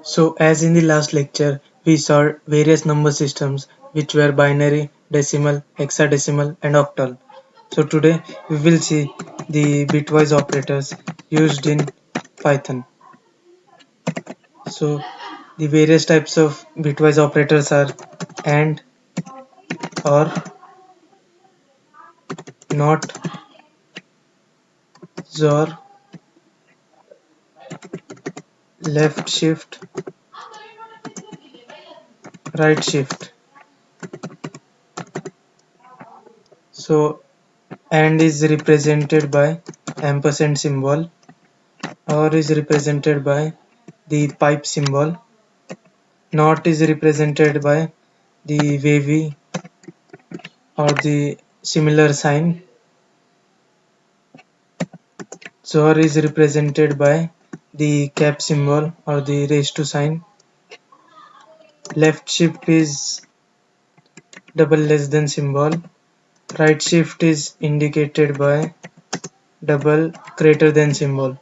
So as in the last lecture, we saw various number systems which were binary, decimal, hexadecimal and octal. So today we will see the bitwise operators used in Python. So the various types of bitwise operators are AND, OR, NOT, XOR, left shift, right shift. So AND is represented by ampersand symbol, OR is represented by the pipe symbol, NOT is represented by the wavy or the similar sign, XOR is represented by the cap symbol or the raised to sign, left shift is double less than symbol, right shift is indicated by double greater than symbol.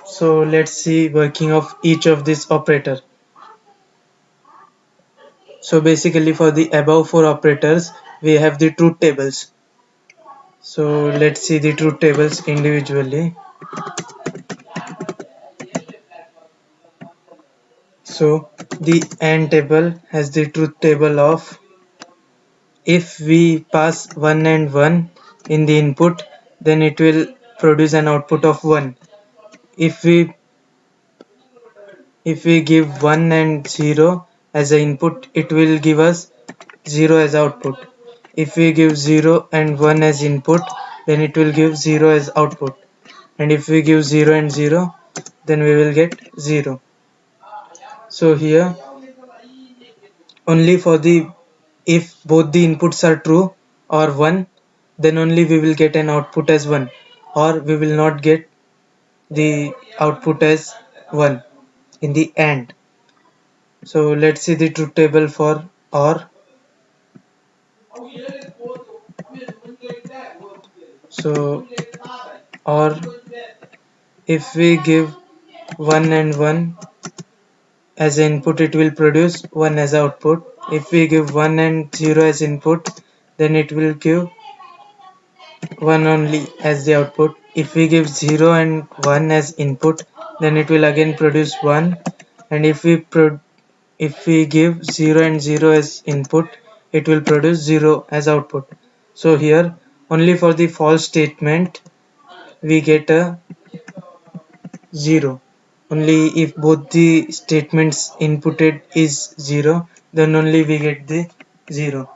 So let's see working of each of these operator. So basically for the above four operators we have the truth tables. So let's see the truth tables individually. So the AND table has the truth table of if we pass 1 and 1 in the input, then it will produce an output of 1. If we give 1 and 0 as an input, it will give us 0 as output. If we give 0 and 1 as input, then it will give 0 as output. And if we give 0 and 0, then we will get 0. So here only for the if both the inputs are true or 1, then only we will get an output as 1, or we will not get the output as 1 in the AND. So let's see the truth table for OR. So OR, if we give 1 and 1 as input, it will produce 1 as output. If we give 1 and 0 as input, then it will give 1 only as the output. If we give 0 and 1 as input, then it will again produce 1. And if we give 0 and 0 as input, it will produce 0 as output. So here only for the false statement we get a 0. Only if both the statements inputted is 0, then only we get the 0.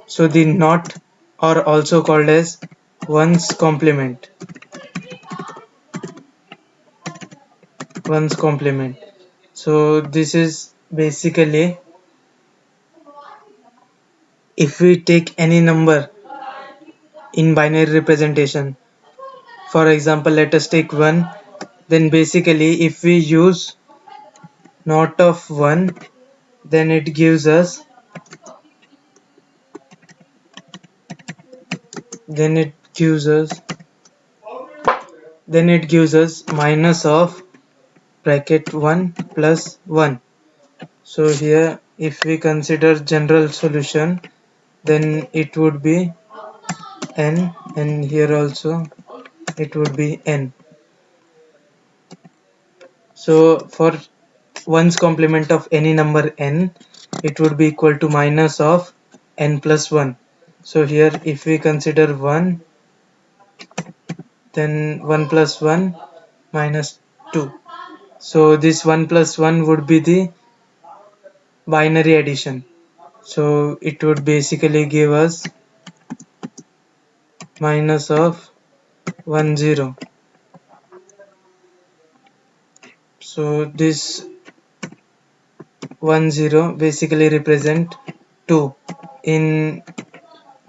So the NOT are also called as ones complement. Ones complement. So this is basically if we take any number in binary representation. For example, let us take 1. Then basically if we use NOT of 1, then it gives us then it gives us minus of bracket 1 plus 1. So here if we consider general solution, then it would be n, and here also it would be n. So for ones complement of any number n, it would be equal to minus of n plus 1. So here if we consider 1, then 1 plus 1 minus 2. So this 1 plus 1 would be the binary addition. So it would basically give us minus of 1 0. So this 1 0 basically represent 2 in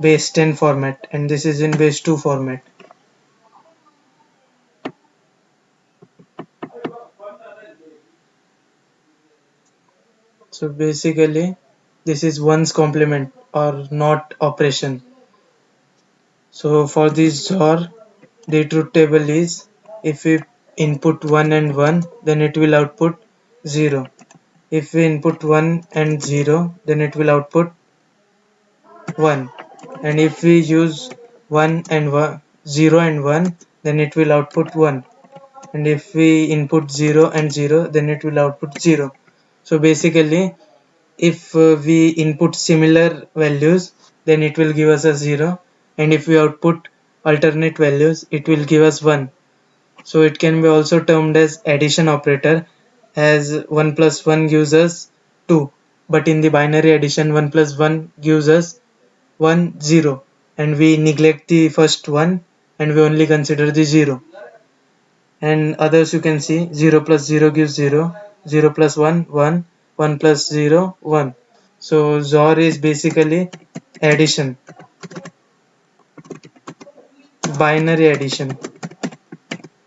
base 10 format, and this is in base 2 format. So basically this is ones complement or not operation. So for this XOR, the truth table is if we input 1 and 1, then it will output 0. If we input 1 and 0, then it will output 1. And if we use 1 and 1, 0 and 1, then it will output 1. And if we input 0 and 0, then it will output 0. So basically, if we input similar values, then it will give us a 0, and if we output alternate values, it will give us 1. So it can be also termed as addition operator, as 1 plus 1 gives us 2, but in the binary addition 1 plus 1 gives us 1 0, and we neglect the first one and we only consider the 0. And others you can see 0 plus 0 gives 0, 0 plus 1 1, 1 plus 0 1. So XOR is basically addition, binary addition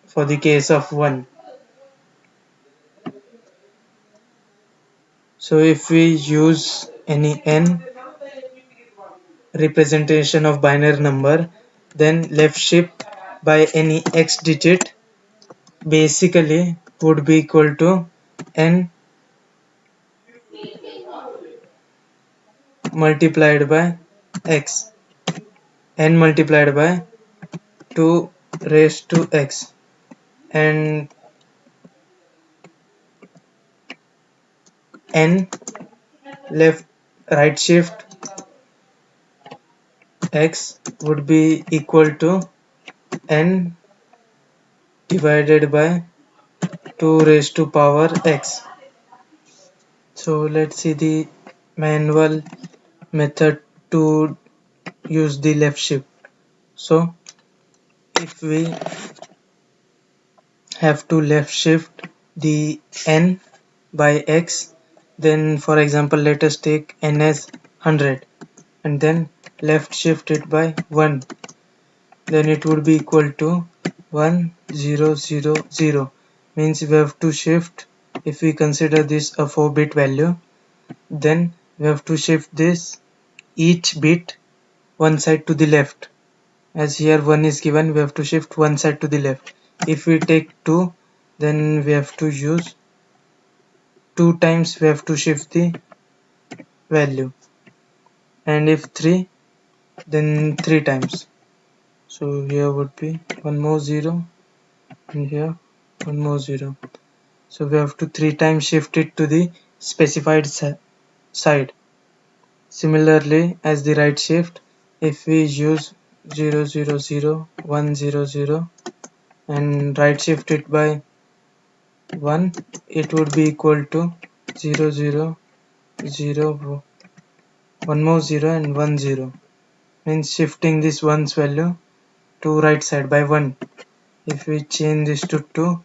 for the case of 1. So if we use any n representation of binary number, then left shift by any x digit basically would be equal to n multiplied by x, n multiplied by 2 raised to x, and n left right shift x would be equal to n divided by 2 raised to power x. So let's see the manual method to use the left shift. So if we have to left shift the n by x, then for example let us take n as 100 and then left shift it by 1, then it would be equal to 1000, means we have to shift, if we consider this a 4-bit value, then we have to shift this each bit one side to the left. As here 1 is given, we have to shift one side to the left. If we take 2, then we have to use 2 times, we have to shift the value, and if 3, then 3 times. So here would be one more 0 and here one more 0. So we have to 3 times shift it to the specified side. Similarly, as the right shift, if we use 0 0 0 1 0 0 and right shift it by 1, it would be equal to 0 0 0 one more 0 and 1 0, means shifting this 1's value to right side by 1. If we change this to 2,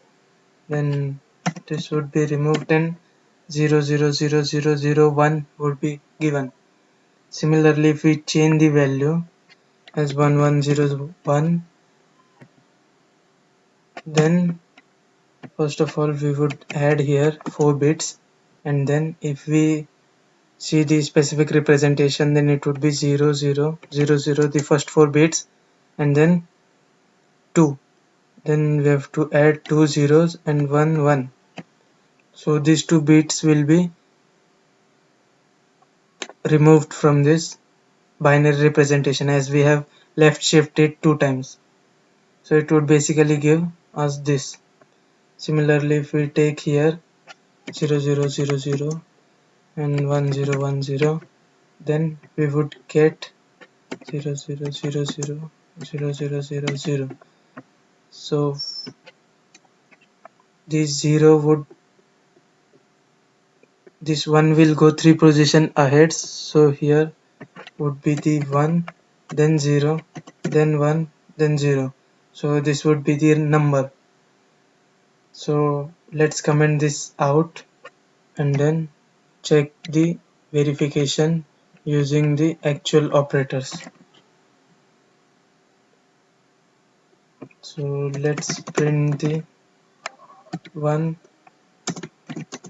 then this would be removed and 0 0 0 0 0 1 would be given. Similarly, if we change the value as 1 1 0 1, then first of all we would add here 4 bits, and then if we see the specific representation, then it would be 0 0 0 0, the first 4 bits, and then 2, then we have to add 2 zeros and 1 1. So these 2 bits will be removed from this binary representation as we have left shifted 2 times. So it would basically give us this. Similarly, if we take here 0 0 0 0 and 1 0 1 0, then we would get 0 0 0 0 0 0 0 0. So this 1 will go 3 position ahead, so here would be the 1, then 0, then 1, then 0. So this would be the number. So let's comment this out and then check the verification using the actual operators. So let's print the 1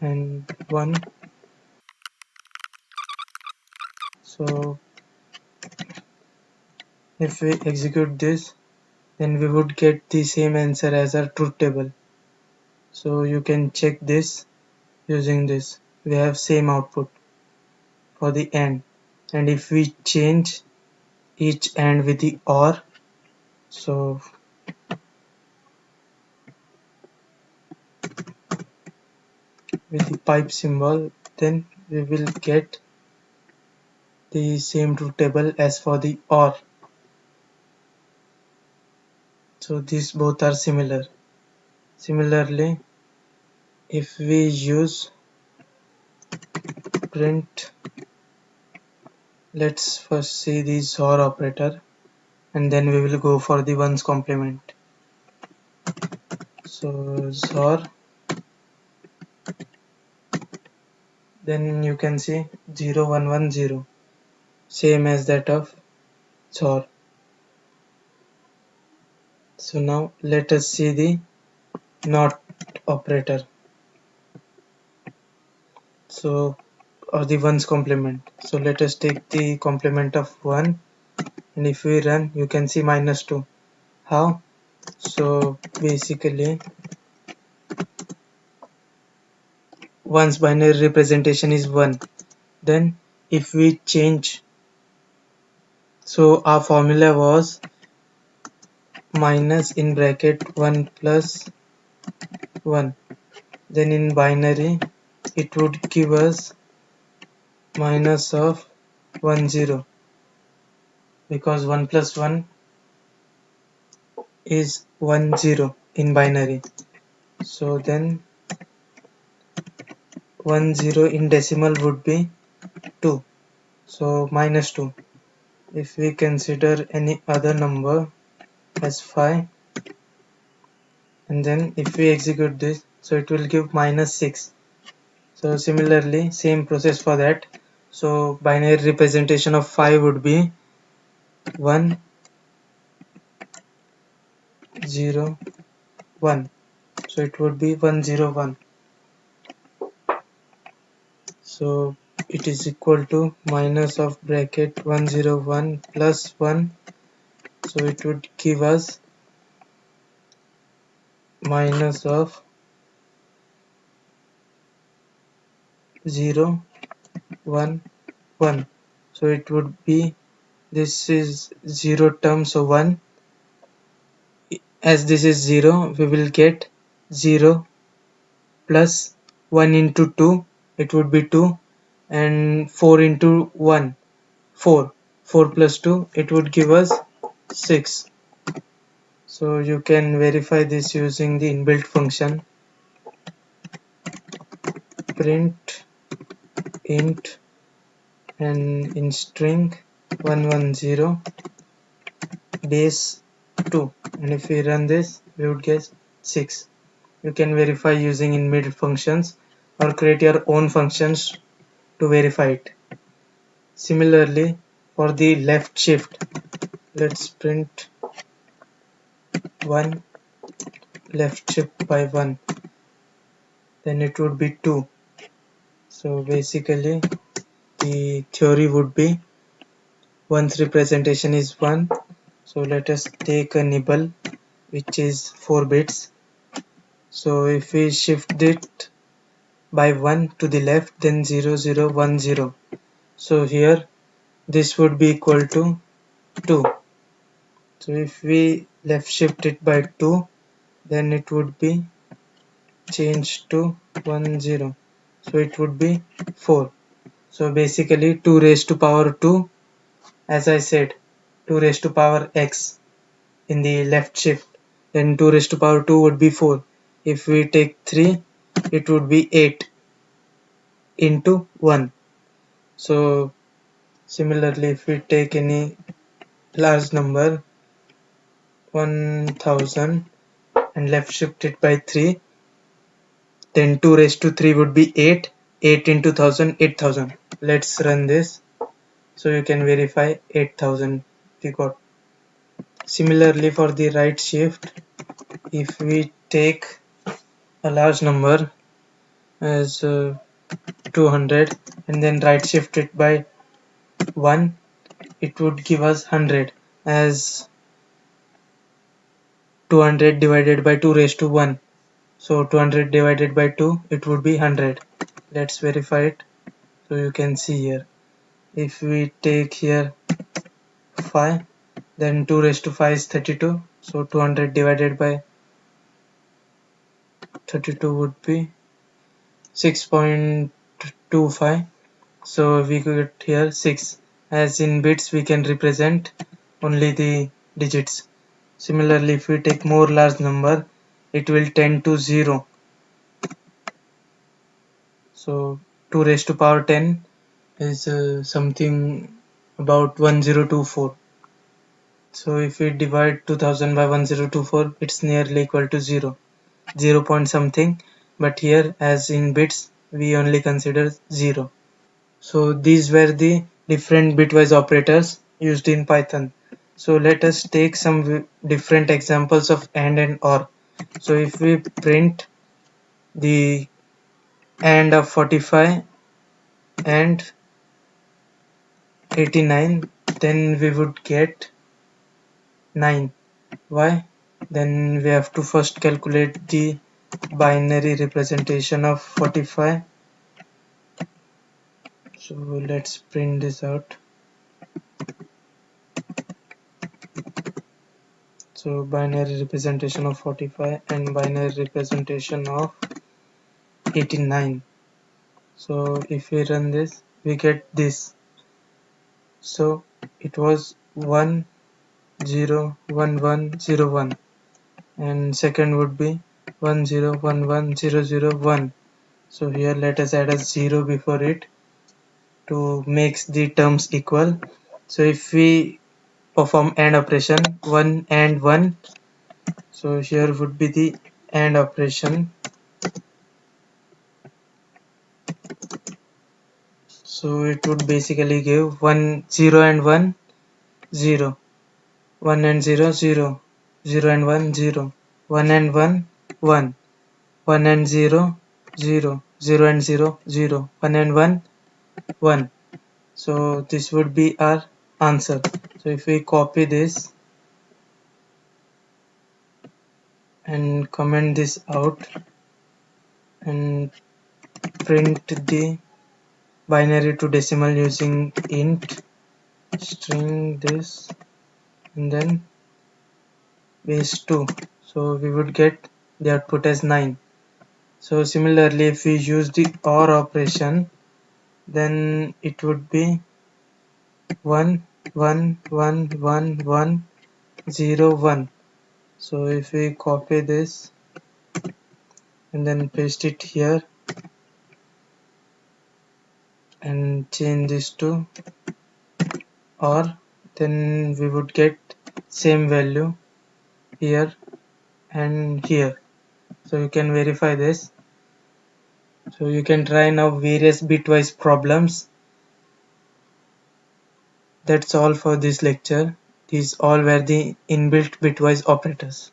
and 1. So if we execute this, then we would get the same answer as our truth table. So you can check this using this. We have same output for the AND, and if we change each AND with the OR, so with the pipe symbol, then we will get the same truth table as for the OR. So these both are similar. Similarly, if we use print, let's first see the XOR operator and then we will go for the ones complement. So XOR, then you can see 0 1 1 0, same as that of XOR. So now let us see the NOT operator, so or the ones complement. So let us take the complement of 1, and if we run, you can see -2. How? So basically one's binary representation is 1. Then if we change, so our formula was minus in bracket 1 plus 1, then in binary it would give us minus of 1 0, because 1 plus 1 is 1 0 in binary. So then 1 0 in decimal would be 2, so -2. If we consider any other number as 5, and then if we execute this, so it will give -6. So similarly, same process for that. So binary representation of 5 would be 1 0 1, so it would be 1 0 1. So it is equal to minus of bracket 1 0 1 plus 1, so it would give us minus of 0 1 1. So it would be, this is 0 term, so 1, as this is 0, we will get 0 plus 1 into 2, it would be 2, and 4 into 1, 4. 4 plus 2, it would give us 6. So you can verify this using the inbuilt function print int, and in string 110 base 2, and if we run this, we would get 6. You can verify using inbuilt functions or create your own functions to verify it. Similarly, for the left shift, let's print 1 left shift by 1, then it would be 2. So basically the theory would be one's representation is 1. So let us take a nibble which is 4 bits. So if we shift it by 1 to the left, then 0 0 1 0. So here this would be equal to 2. So if we left shift it by 2, then it would be changed to 1 0. So it would be 4. So basically 2 raised to power 2, as I said, 2 raised to power x in the left shift, then 2 raised to power 2 would be 4. If we take 3, it would be 8 into 1. So similarly, if we take any large number 1000 and left shift it by 3, then 2 raised to 3 would be 8. 8 into 1000, 8000. Let's run this, so you can verify 8000 we got. Similarly, for the right shift, if we take a large number as 200 and then right shift it by 1, it would give us 100, as 200 divided by 2 raised to 1. So 200 divided by 2, it would be 100. let's verify it. So you can see here, if we take here 5, then 2 raised to 5 is 32, so 200 divided by 32 would be 6.25. So we get here 6. As in bits we can represent only the digits. Similarly, if we take more large number, it will tend to 0. So 2 raised to power 10 is something about 1024. So if we divide 2000 by 1024, it's nearly equal to 0. 0 point something, but here as in bits we only consider 0. So these were the different bitwise operators used in Python. So let us take some different examples of and or. So if we print the and of 45 and 89, then we would get 9. Why? Then we have to first calculate the binary representation of 45. So let's print this out. So binary representation of 45 and binary representation of 89. So if we run this, we get this. So it was 1 0 1 1 0 1, and second would be 1 0 1 1 0 0 1. So here let us add a 0 before it to make the terms equal. So if we perform AND operation, 1 and 1, so here would be the AND operation. So it would basically give 1 0 and 1 0, 1 and 0 0, 0 and 1 0, 1 and 1 1, 1 and 0 0, 0 and 0 0, 1 and 1 1. So this would be our answer. So if we copy this and comment this out and print the binary to decimal using int string this and then base 2, so we would get the output as 9. So similarly, if we use the OR operation, then it would be 1 1 1 1 1 0 1. So if we copy this and then paste it here and change this to OR, then we would get same value here and here. So you can verify this. So you can try now various bitwise problems. That's all for this lecture. These all were the inbuilt bitwise operators.